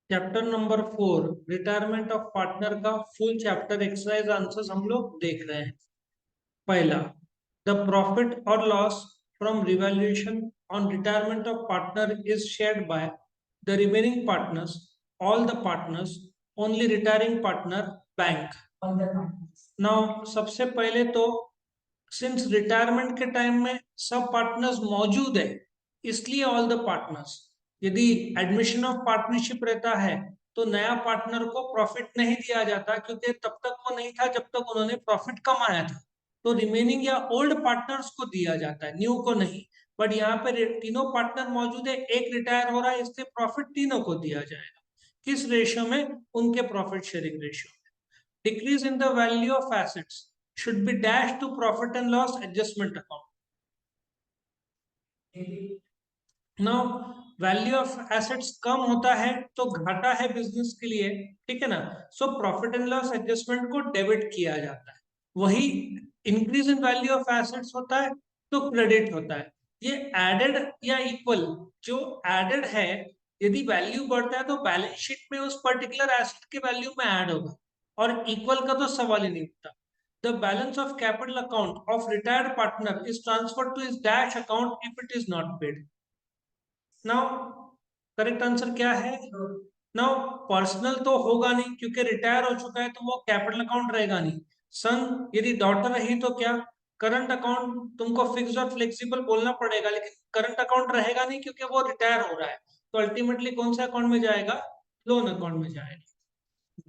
Chapter number 4 retirement of partner का full chapter exercise answers हम लोग देख रहे हैं। पहला, द प्रॉफिट और loss from revaluation on retirement of partner is shared by the remaining partners, all the partners, only retiring partner, bank. Now सबसे पहले तो सिंस रिटायरमेंट के टाइम में सब पार्टनर्स मौजूद है, इसलिए ऑल द पार्टनर्स। यदि एडमिशन ऑफ पार्टनरशिप रहता है तो नया पार्टनर को प्रॉफिट नहीं दिया जाता, क्योंकि तब तक वो नहीं था जब तक उन्होंने प्रॉफिट कमाया था। तो रिमेनिंग या ओल्ड पार्टनर्स को दिया जाता है, न्यू को नहीं। बट यहाँ पे तीनों पार्टनर मौजूद है, एक रिटायर हो रहा है, इसलिए प्रॉफिट तीनों को दिया जाएगा। किस रेशियो में? उनके profit sharing ratio. Decrease in the value of assets should be dashed to profit and loss adjustment account. Now, value of assets कम होता है तो घाटा है बिजनेस के लिए, ठीक है ना। So profit and loss adjustment को डेबिट किया जाता है। वही increase in value of assets होता है तो क्रेडिट होता है। ये एडेड या इक्वल, जो एडेड है, यदि वैल्यू बढ़ता है तो बैलेंस शीट में उस पर्टिकुलर एसेट के वैल्यू में ऐड होगा, और इक्वल का तो सवाल ही नहीं उठता। The balance of capital account of retired partner is transferred to his dash account if it is not paid. Now correct answer क्या है? नाउ पर्सनल तो होगा नहीं, क्योंकि रिटायर हो चुका है तो वो कैपिटल अकाउंट रहेगा नहीं। सन, यदि डॉटर रही तो क्या? Current account. तुमको फिक्स्ड और फ्लेक्सिबल बोलना पड़ेगा, लेकिन करंट अकाउंट रहेगा नहीं क्योंकि वो रिटायर हो रहा है। तो अल्टीमेटली कौन सा अकाउंट में जाएगा? लोन अकाउंट में जाएगा।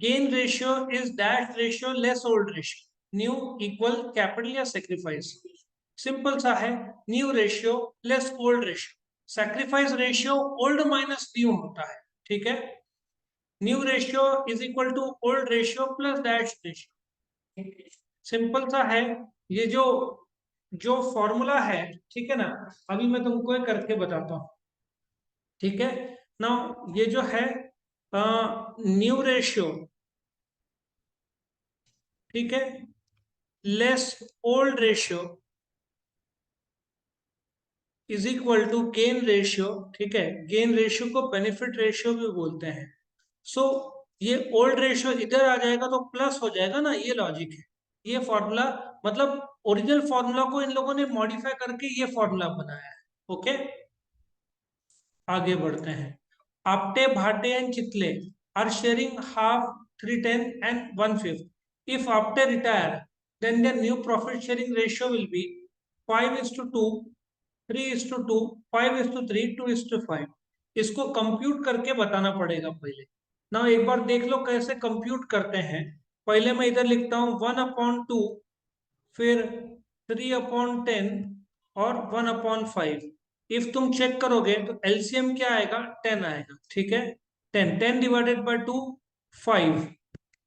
Gain ratio is that ratio less old ratio. New equal capital या सेक्रीफाइस? सिंपल सा है, new ratio less old ratio. Sacrifice ratio old minus new होता है, ठीक है। New ratio is equal to old ratio plus dash ratio. Simple सा है। ये जो जो फॉर्मूला है, ठीक है ना, अभी मैं तुमको ये करके बताता हूँ, ठीक है ना। ये जो है न्यू रेशियो, ठीक है, less old ratio is equal to gain ratio, ठीक है। गेन रेशियो को बेनिफिट रेशियो भी बोलते हैं। सो ये ओल्ड रेशियो इधर आ जाएगा तो प्लस हो जाएगा ना, ये लॉजिक है। ये फॉर्मूला, मतलब ओरिजिनल फॉर्मूला को इन लोगों ने मॉडिफाई करके ये फॉर्मूला बनाया है। ओके, आगे बढ़ते हैं। Apte, Bhate and Chitale are sharing half, 3/10 and 1/5। If Apte retire, then their new profit sharing ratio will be 5:2, 3:2, 5:3, 2:5। इसको कंप्यूट करके बताना पड़ेगा पहले ना। एक बार देख लो कैसे कंप्यूट करते हैं। पहले मैं इधर लिखता हूँ 1/2, फिर 3/10 और 1/5। इफ तुम चेक करोगे तो एलसीएम क्या आएगा? 10 आएगा, ठीक है। 10 डिवाइडेड बाय 2, 5।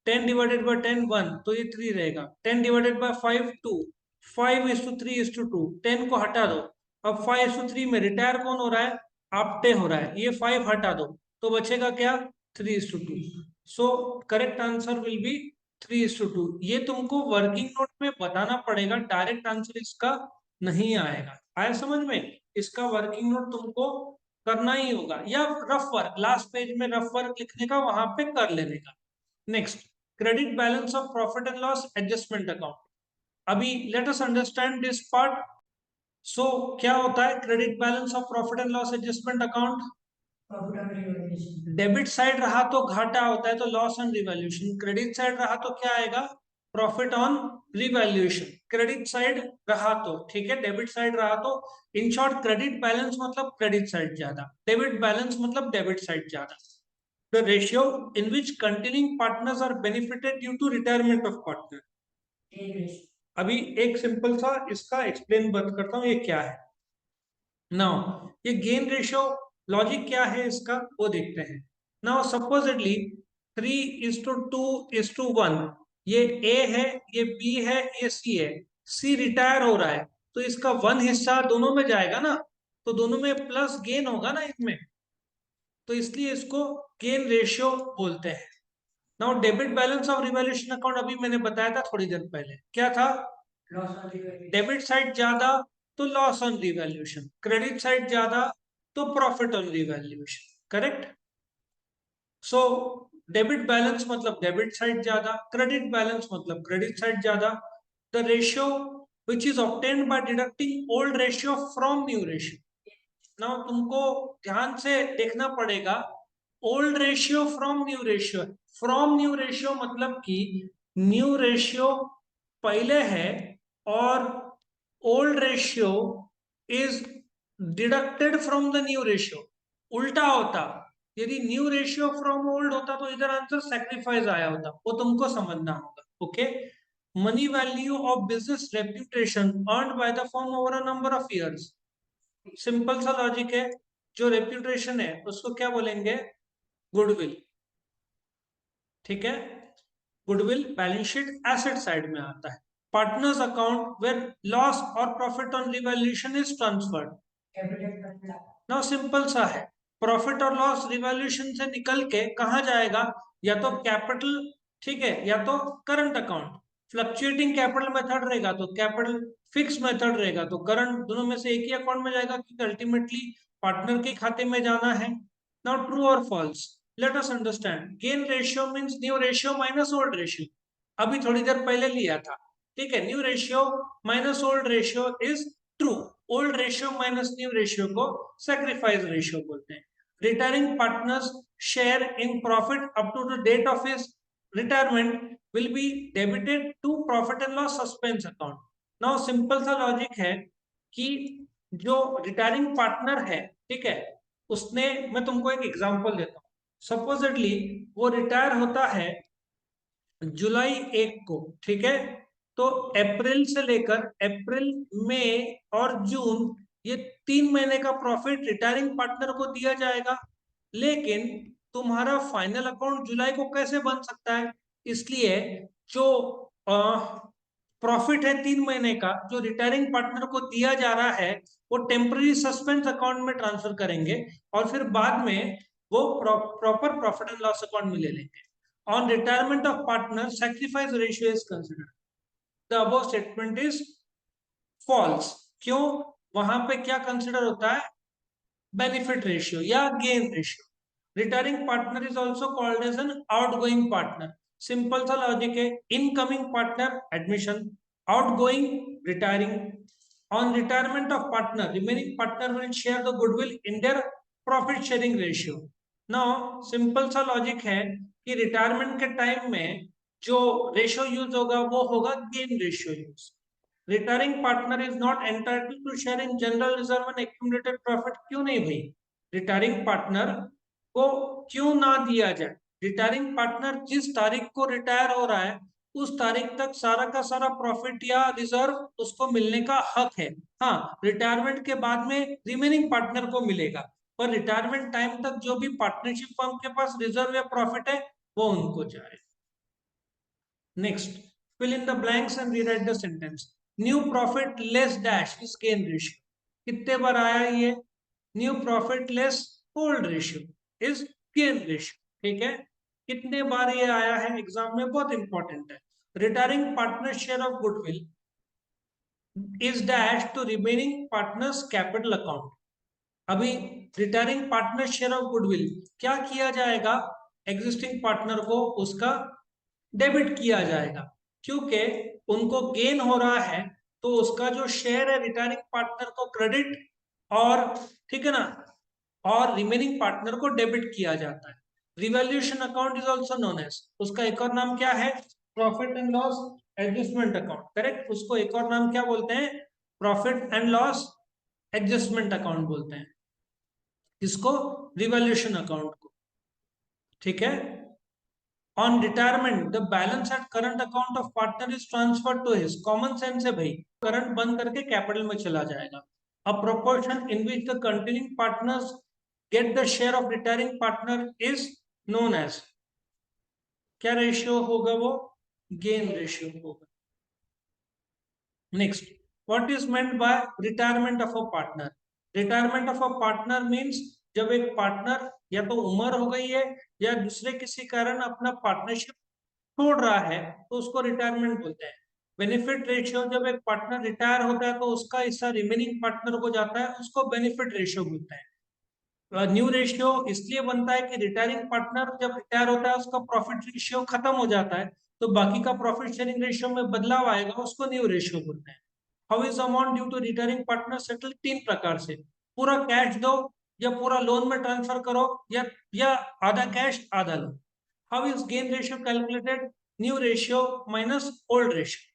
10 डिवाइडेड बाय 10, 1, तो ये 3 रहेगा। 10 डिवाइडेड बाय 5, 2। 5:3:2, 10 को हटा दो। अब 5:3 में रिटायर कौन हो रहा है? आपटे हो रहा है। ये 5 हटा दो तो बचेगा क्या? 3:2। So correct answer will be 3:2। ये तुमको वर्किंग नोट में बताना पड़ेगा, डायरेक्ट आंसर इसका नहीं आएगा। आया समझ में? इसका वर्किंग नोट तुमको करना ही होगा, या रफ वर्क लास्ट पेज में रफ वर्क लिखने का, वहां पे कर लेने का। Next, credit balance of profit and loss adjustment account. अभी let us understand this part. So क्या होता है credit balance of profit and loss adjustment account? Debit side रहा तो घाटा होता है, तो loss on revaluation. Credit side रहा तो क्या आएगा? Profit on revaluation. Credit side रहा तो, ठीक है, डेबिट साइड रहा तो। इन शॉर्ट, क्रेडिट बैलेंस मतलब क्रेडिट साइड ज्यादा, डेबिट बैलेंस मतलब डेबिट साइड ज्यादा। The ratio in which continuing partners are benefited due to retirement of partner. अभी एक सिंपल सा इसका एक्सप्लेन बता करता हूँ, ये क्या है। नाउ ये गेन रेशियो लॉजिक क्या है इसका, वो देखते हैं। नाउ सपोजिटली 3:2:1, ये ए है, ये बी है, ये सी है। सी रिटायर हो रहा है तो इसका 1 हिस्सा दोनों में जाएगा ना, तो दोनों में प्लस गेन होगा ना इसमें, तो इसलिए इसको गेन रेशियो बोलते हैं। Now debit balance of revaluation account, अभी मैंने बताया था थोड़ी देर पहले, क्या था? डेबिट साइड ज्यादा तो loss on revaluation, credit side ज्यादा तो profit on revaluation, correct. So debit balance मतलब डेबिट साइड ज्यादा, क्रेडिट बैलेंस मतलब क्रेडिट साइड ज्यादा। The ratio which is obtained by deducting old ratio from new ratio. Now तुमको ध्यान से देखना पड़ेगा, old ratio from new ratio. From new ratio मतलब कि न्यू रेशियो पहले है और old ratio is deducted from the new ratio. उल्टा होता, यदि न्यू रेशियो फ्रॉम ओल्ड होता तो इधर आंसर सैक्रिफाइस आया होता, वो तुमको समझना होगा। Okay, money value of business reputation earned by the firm over a number of years. Simple सा लॉजिक है, जो रेप्यूटेशन है उसको क्या बोलेंगे, गुडविल। ठीक है, goodwill balance sheet asset side में आता है। पार्टनर्स अकाउंट वेयर लॉस और profit on revaluation is transferred. Now simple सा है, प्रॉफिट और लॉस रिवैल्यूएशन से निकल के कहा जाएगा, या तो कैपिटल, ठीक है, या तो current account. Fluctuating capital method रहेगा तो कैपिटल, फिक्स मेथड रहेगा तो करंट, दोनों में से एक ही अकाउंट में जाएगा क्योंकि अल्टीमेटली पार्टनर के खाते में जाना है। नाउ ट्रू और false, let us understand. Gain ratio means new ratio minus old ratio, अभी थोड़ी देर पहले लिया था। ठीक है, new ratio minus old ratio is true. Old ratio minus new ratio को सैक्रिफाइस रेशियो बोलते हैं। Retiring partners share in profit up to the date of his retirement will be debited to profit and loss suspense account. Now simple सा logic है कि जो retiring partner है, ठीक है, उसने, मैं तुमको एक एग्जांपल देता हूँ। सपोजिटली वो रिटायर होता है जुलाई 1 को, ठीक है, तो अप्रैल से लेकर अप्रैल, मई और जून, ये 3 महीने का प्रॉफिट रिटायरिंग पार्टनर को दिया जाएगा। लेकिन तुम्हारा फाइनल अकाउंट जुलाई को कैसे बन सकता है, इसलिए जो प्रॉफिट है 3 महीने का जो रिटायरिंग पार्टनर को दिया जा रहा है, वो टेम्पररी सस्पेंस अकाउंट में ट्रांसफर करेंगे और फिर बाद में वो proper profit and loss account में ले लेंगे। On retirement of partner, sacrifice ratio is considered. The above statement is false. क्यों? वहां पे क्या कंसिडर होता है, बेनिफिट रेशियो या gain ratio. Retiring partner is also called as an outgoing partner. Simple सा लॉजिक है, incoming partner admission, outgoing retiring. On retirement of partner, remaining partner will share the goodwill in their profit sharing ratio. Now simple सा logic है कि retirement के time में जो ratio use होगा वो होगा gain ratio use. Retiring partner is not entitled to share in general reserve and accumulated profit. क्यों नहीं भाई, रिटायरिंग पार्टनर को क्यों ना दिया जाए? रिटायरिंग पार्टनर जिस तारीख को रिटायर हो रहा है उस तारीख तक सारा का सारा प्रॉफिट या रिजर्व उसको मिलने का हक है। हाँ, रिटायरमेंट के बाद में रिमेनिंग पार्टनर को मिलेगा, पर रिटायरमेंट टाइम तक जो भी पार्टनरशिप फर्म के पास रिजर्व या प्रॉफिट है वो उनको जाए। Next, fill in the blanks and rewrite the sentence. New profit less dash is gain ratio. कितने बार आया ये? New profit less old ratio is gain ratio. ठीक है, कितने बार ये आया है एग्जाम में, बहुत इंपॉर्टेंट है। Retiring partner share of goodwill is dash to remaining partners capital account. अभी retiring partner share of goodwill क्या किया जाएगा, एग्जिस्टिंग पार्टनर को उसका डेबिट किया जाएगा, क्योंकि उनको गेन हो रहा है तो उसका जो शेयर है रिटायरिंग पार्टनर को क्रेडिट और, ठीक है ना, और रिमेनिंग पार्टनर को डेबिट किया जाता है। Revaluation account is also known as, उसका एक और नाम क्या है, profit and loss adjustment account. Correct, उसको एक और नाम क्या बोलते हैं, profit and loss adjustment account बोलते हैं, इसको रिवैल्यूएशन अकाउंट को। ठीक है, on retirement the balance at current account of partner is transferred to his. Common sense है भाई, करंट बंद करके कैपिटल में चला जाएगा। A proportion in which the continuing partners get the share of retiring partner is known as, क्या ratio होगा वो, गेन रेशियो होगा। Next, what is meant by retirement of a partner? Retirement of a partner means जब एक partner या तो उम्र हो गई है या दूसरे किसी कारण अपना पार्टनरशिप छोड़ रहा है तो उसको रिटायरमेंट बोलते हैं। बेनिफिट रेशियो, जब एक पार्टनर रिटायर होता है तो उसका हिस्सा रिमेनिंग पार्टनर को जाता है, उसको बेनिफिट रेशियो बोलते हैं। न्यू रेशियो इसलिए बनता है कि रिटायरिंग पार्टनर जब रिटायर होता है उसका प्रॉफिट रेशियो खत्म हो जाता है, तो बाकी का प्रॉफिट शेयरिंग रेशियो में बदलाव आएगा, उसको न्यू रेशियो बोलते हैं। How is amount due to retiring partner settled? तीन प्रकार से, पूरा कैश दो, या पूरा लोन में ट्रांसफर करो, या आधा कैश आधा loan. How is gain ratio calculated? New ratio minus old ratio.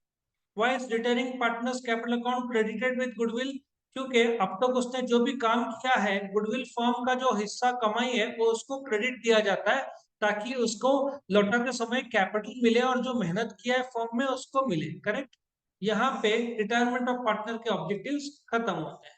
Why is retiring partners capital account credited with goodwill? क्योंकि अब तक उसने जो भी काम किया है, गुडविल फर्म का जो हिस्सा कमाई है वो उसको क्रेडिट दिया जाता है, ताकि उसको लौटाते समय कैपिटल मिले और जो मेहनत किया है फर्म में उसको मिले। करेक्ट। यहाँ पे रिटायरमेंट ऑफ पार्टनर के ऑब्जेक्टिव्स खत्म होते हैं।